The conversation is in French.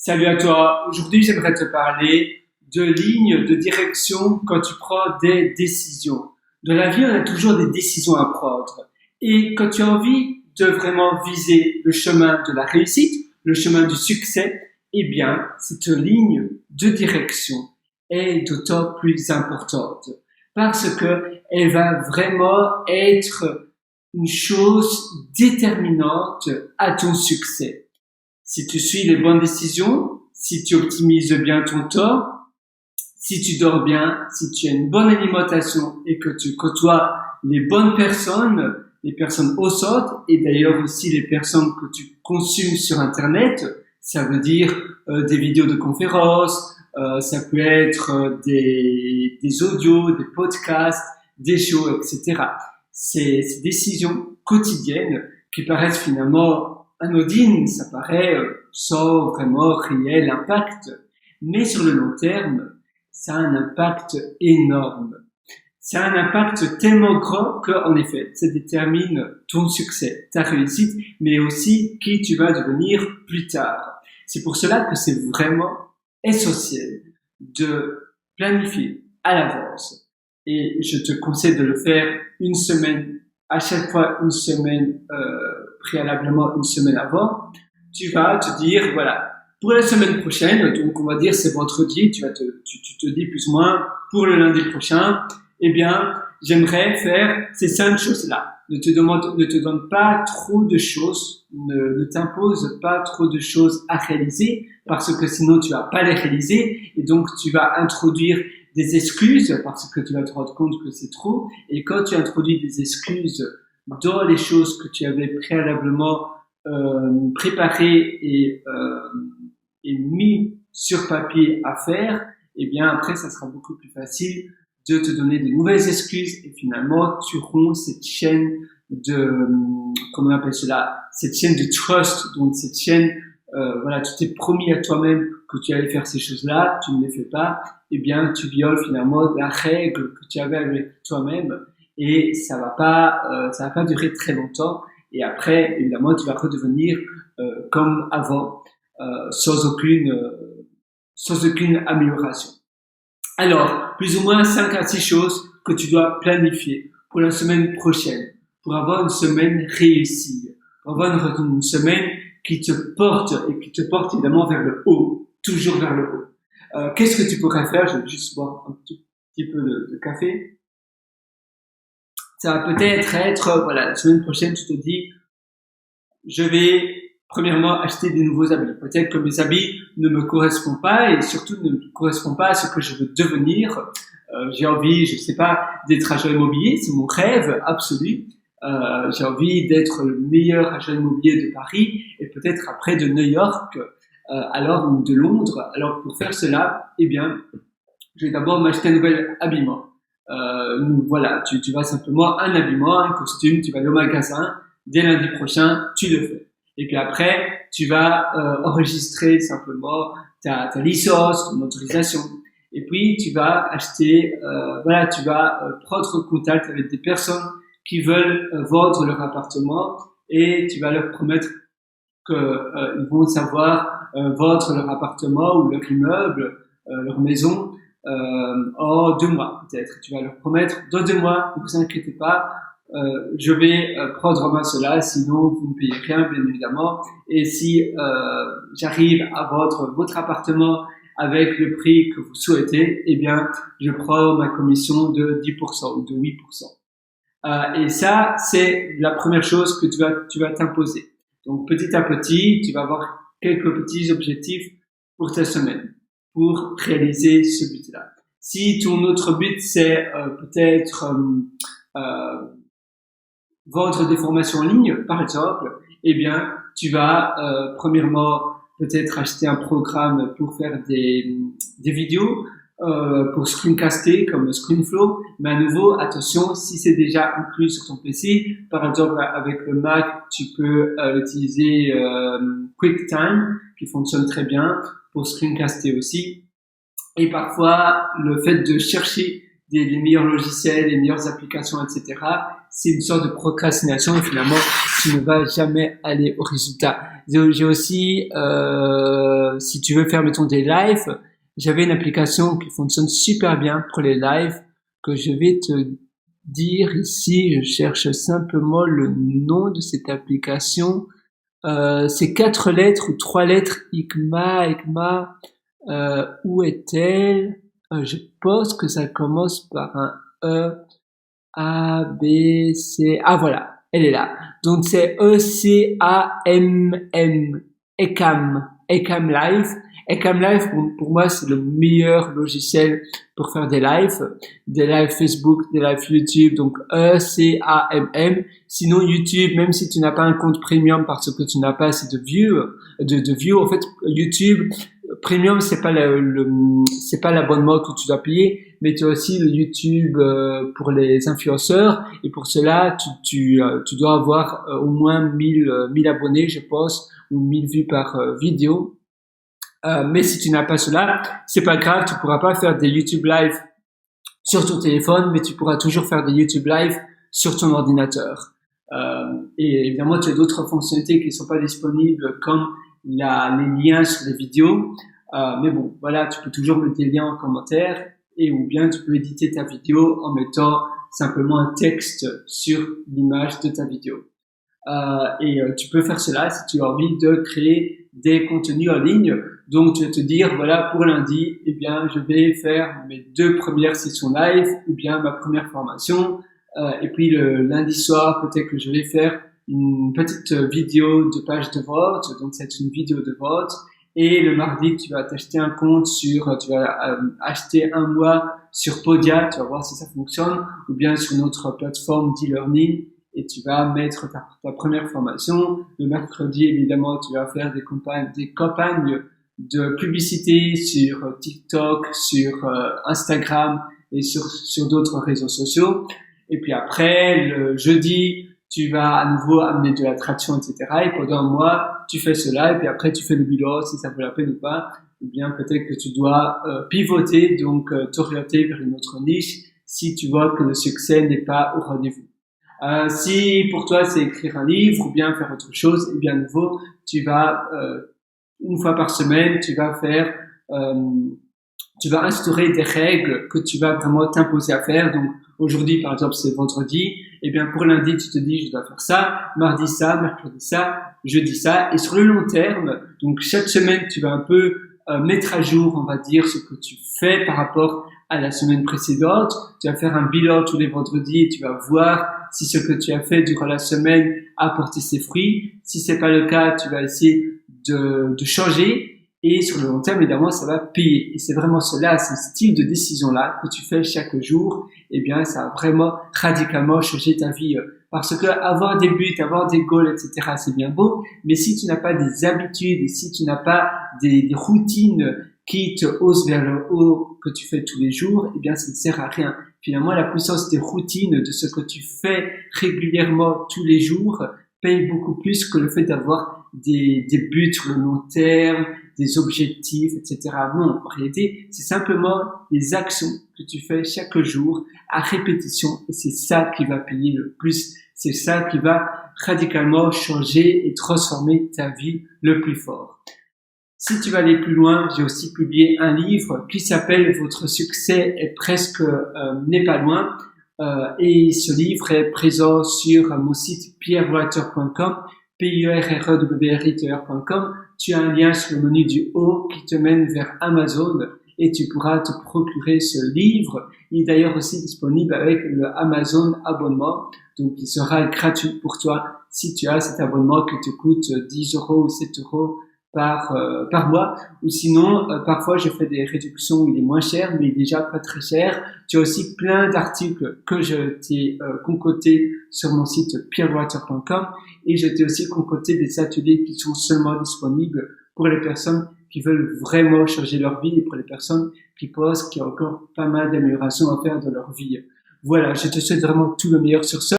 Salut à toi. Aujourd'hui, j'aimerais te parler de lignes de direction quand tu prends des décisions. Dans la vie, on a toujours des décisions à prendre. Et quand tu as envie de vraiment viser le chemin de la réussite, le chemin du succès, eh bien, cette ligne de direction est d'autant plus importante parce que elle va vraiment être une chose déterminante à ton succès. Si tu suis les bonnes décisions, si tu optimises bien ton temps, si tu dors bien, si tu as une bonne alimentation et que tu côtoies les bonnes personnes, les personnes au centre et d'ailleurs aussi les personnes que tu consumes sur Internet, ça veut dire des vidéos de conférences, ça peut être des audios, des podcasts, des shows, etc. Ces décisions quotidiennes qui paraissent finalement anodines, ça paraît sans vraiment réel impact, mais sur le long terme, ça a un impact énorme. Ça a un impact tellement grand qu'en effet, ça détermine ton succès, ta réussite, mais aussi qui tu vas devenir plus tard. C'est pour cela que c'est vraiment essentiel de planifier à l'avance. Et je te conseille de le faire une semaine, à chaque fois une semaine, préalablement une semaine avant. Tu vas te dire, voilà, pour la semaine prochaine, donc on va dire c'est vendredi, tu te dis plus ou moins, pour le lundi prochain, eh bien, j'aimerais faire ces 5 choses-là. Ne te donne pas trop de choses, ne t'impose pas trop de choses à réaliser, parce que sinon tu vas pas les réaliser, et donc tu vas introduire des excuses, parce que tu vas te rendre compte que c'est trop, et quand tu introduis des excuses dans les choses que tu avais préalablement préparées et mis sur papier à faire, eh bien après ça sera beaucoup plus facile de te donner de nouvelles excuses et finalement tu romps cette chaîne de, comment on appelle cela, cette chaîne de trust, donc cette chaîne, voilà, tu t'es promis à toi-même que tu allais faire ces choses-là, tu ne les fais pas, eh bien tu violes finalement la règle que tu avais avec toi-même et ça va pas durer très longtemps et après évidemment tu vas redevenir comme avant, sans aucune amélioration. Alors, plus ou moins 5 à 6 choses que tu dois planifier pour la semaine prochaine, pour avoir une semaine réussie, pour avoir une semaine qui te porte et qui te porte évidemment vers le haut, toujours vers le haut. Qu'est-ce que tu pourrais faire? Je vais juste boire un tout petit peu de café. Ça va peut-être être, voilà, la semaine prochaine, tu te dis, je vais premièrement acheter des nouveaux habits. Peut-être que mes habits ne me correspondent pas et surtout ne correspondent pas à ce que je veux devenir. J'ai envie, je sais pas, d'être agent immobilier, c'est mon rêve absolu. J'ai envie d'être le meilleur agent immobilier de Paris et peut-être après de New York, alors ou de Londres. Alors pour faire cela, eh bien, je vais d'abord m'acheter un nouvel habillement. Voilà, tu vas simplement un habillement, un costume, tu vas aller au magasin. Dès lundi prochain, tu le fais. Et puis après, tu vas enregistrer simplement ta licence, ton autorisation. Et puis tu vas acheter, voilà, tu vas prendre contact avec des personnes qui veulent vendre leur appartement et tu vas leur promettre que ils vont savoir vendre leur appartement ou leur immeuble, leur maison en 2 mois peut-être. Tu vas leur promettre dans 2 mois, ne vous inquiétez pas. Je vais prendre en main cela, sinon vous ne payez rien, bien évidemment. Et si j'arrive à vendre votre appartement avec le prix que vous souhaitez, eh bien, je prends ma commission de 10% ou de 8%. Et ça, c'est la première chose que tu vas t'imposer. Donc, petit à petit, tu vas avoir quelques petits objectifs pour ta semaine, pour réaliser ce but-là. Si ton autre but, c'est peut-être vendre des formations en ligne, par exemple, eh bien, tu vas premièrement peut-être acheter un programme pour faire des vidéos, pour screencaster comme ScreenFlow, mais à nouveau, attention, si c'est déjà inclus sur ton PC, par exemple avec le Mac, tu peux utiliser QuickTime, qui fonctionne très bien pour screencaster aussi. Et parfois, le fait de chercher les meilleurs logiciels, les meilleures applications, etc., c'est une sorte de procrastination et finalement, tu ne vas jamais aller au résultat. J'ai aussi, si tu veux faire, mettons, des lives, j'avais une application qui fonctionne super bien pour les lives que je vais te dire ici. Je cherche simplement le nom de cette application. C'est 4 lettres ou 3 lettres. Igma. Où est-elle? Je pense que ça commence par un E. A, B, C. Ah voilà, elle est là. Donc c'est E-C-A-M-M. Ecam Live. Ecam Live, pour moi, c'est le meilleur logiciel pour faire des lives Facebook, des lives YouTube. Donc E-C-A-M-M. Sinon YouTube, même si tu n'as pas un compte premium parce que tu n'as pas assez de views, en fait, YouTube Premium, c'est pas c'est pas l'abonnement que tu dois payer, mais tu as aussi le YouTube pour les influenceurs, et pour cela, tu dois avoir au moins 1000 abonnés, je pense, ou 1000 vues par vidéo. Mais si tu n'as pas cela, c'est pas grave, tu pourras pas faire des YouTube Live sur ton téléphone, mais tu pourras toujours faire des YouTube Live sur ton ordinateur. Et évidemment, tu as d'autres fonctionnalités qui ne sont pas disponibles, comme les liens sur les vidéos. Mais bon, voilà, tu peux toujours mettre des liens en commentaire, ou bien tu peux éditer ta vidéo en mettant simplement un texte sur l'image de ta vidéo. Tu peux faire cela si tu as envie de créer des contenus en ligne. Donc, tu vas te dire, voilà, pour lundi, eh bien, je vais faire mes 2 premières sessions live, ou bien ma première formation. Et puis le lundi soir, peut-être que je vais faire une petite vidéo de page de vote. Donc, c'est une vidéo de vote. Et le mardi, tu vas t'acheter un compte tu vas acheter un mois sur Podia. Tu vas voir si ça fonctionne, ou bien sur notre plateforme d'e-learning. Et tu vas mettre ta première formation. Le mercredi, évidemment, tu vas faire des campagnes de publicité sur TikTok, sur Instagram et sur d'autres réseaux sociaux. Et puis après, le jeudi, tu vas à nouveau amener de l'attraction, etc. Et pendant un mois, tu fais cela. Et puis après, tu fais le bilan, si ça vaut la peine ou pas. Ou bien peut-être que tu dois pivoter, donc t'orienter vers une autre niche si tu vois que le succès n'est pas au rendez-vous. Si pour toi c'est écrire un livre ou bien faire autre chose, et bien à nouveau, tu vas une fois par semaine, tu vas instaurer des règles que tu vas vraiment t'imposer à faire. Donc aujourd'hui par exemple c'est vendredi, et bien pour lundi tu te dis je dois faire ça, mardi ça, mercredi ça, jeudi ça, et sur le long terme, donc chaque semaine tu vas un peu mettre à jour, on va dire, ce que tu fais par rapport à la semaine précédente. Tu vas faire un bilan tous les vendredis et tu vas voir si ce que tu as fait durant la semaine a porté ses fruits. Si c'est pas le cas, tu vas essayer de changer. Et sur le long terme, évidemment, ça va payer. Et c'est vraiment cela, ce style de décision-là que tu fais chaque jour, eh bien, ça va vraiment radicalement changer ta vie. Parce que avoir des buts, avoir des goals, etc., c'est bien beau. Mais si tu n'as pas des habitudes et si tu n'as pas des routines qui te haussent vers le haut que tu fais tous les jours, eh bien, ça ne sert à rien. Finalement, la puissance des routines, de ce que tu fais régulièrement tous les jours, paye beaucoup plus que le fait d'avoir des buts sur le long terme, des objectifs, etc. Non, en réalité, c'est simplement les actions que tu fais chaque jour à répétition, et c'est ça qui va payer le plus. C'est ça qui va radicalement changer et transformer ta vie le plus fort. Si tu vas aller plus loin, j'ai aussi publié un livre qui s'appelle Votre succès est presque n'est pas loin. Et ce livre est présent sur mon site pierrewriter.com, pierrewriter.com. Tu as un lien sur le menu du haut qui te mène vers Amazon et tu pourras te procurer ce livre. Il est d'ailleurs aussi disponible avec le Amazon abonnement, donc il sera gratuit pour toi si tu as cet abonnement qui te coûte 10 € ou 7 € par mois. Ou sinon, parfois je fais des réductions où il est moins cher, mais il est déjà pas très cher. Tu as aussi plein d'articles que je t'ai concoctés sur mon site pierrewriter.com, et je t'ai aussi concocté des ateliers qui sont seulement disponibles pour les personnes qui veulent vraiment changer leur vie et pour les personnes qui pensent qu'il y a encore pas mal d'améliorations à faire dans leur vie. Voilà, je te souhaite vraiment tout le meilleur sur ce.